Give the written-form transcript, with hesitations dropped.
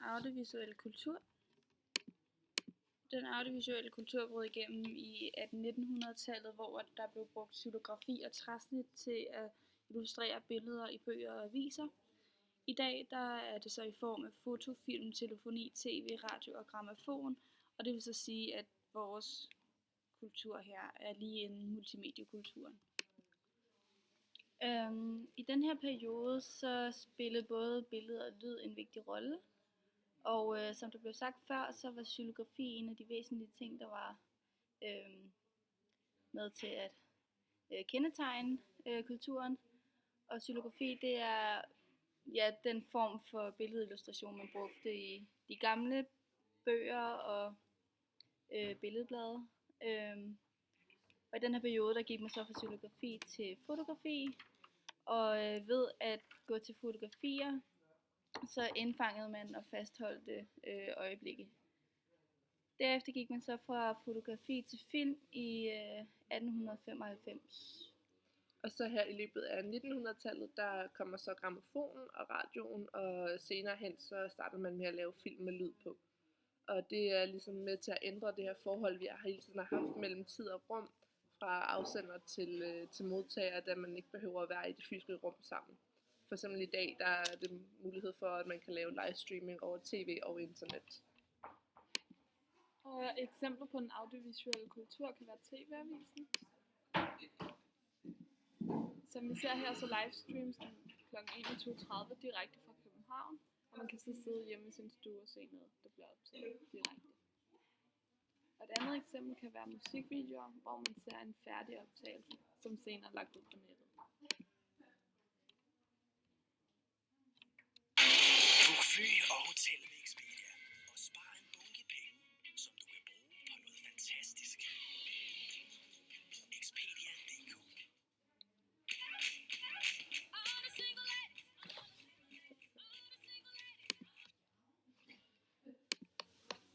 audiovisuelle kultur. Den audiovisuelle kultur brød igennem i 1800-1900-tallet, hvor der blev brugt xylografi og træsnit til at illustrere billeder i bøger og aviser. I dag der er det så i form af foto, film, telefoni, tv, radio og grammofon, og det vil så sige, at vores kultur her er lige inden multimediekulturen. I den her periode så spillede både billede og lyd en vigtig rolle, og som der blev sagt før, så var xylografi en af de væsentlige ting, der var med til at kendetegne kulturen. Og xylografi, det er den form for billedillustration, man brugte i de gamle bøger og billedblade. Og i den her periode, der gik man så fra xylografi til fotografi, og ved at gå til fotografier, så indfangede man og fastholdte øjeblikke. Derefter gik man så fra fotografi til film i 1895. Og så her i løbet af 1900-tallet, der kommer så grammofonen og radioen, og senere hen så starter man med at lave film med lyd på. Og det er ligesom med til at ændre det her forhold, vi hele tiden har haft mellem tid og rum, fra afsender til modtager, da man ikke behøver at være i det fysiske rum sammen. For eksempel i dag, der er det mulighed for, at man kan lave livestreaming over tv og internet. Og eksempler på den audiovisuelle kultur kan være tv-avisen. Som vi ser her, så livestreams den kl. 21.30 direkte fra København, og man kan så sidde hjemme i sin stue og se noget, der bliver optaget direkte. Og et andet eksempel kan være musikvideoer, hvor man ser en færdig optagelse, som senere er lagt ud på nettet. Book fly og hotel med Expedia.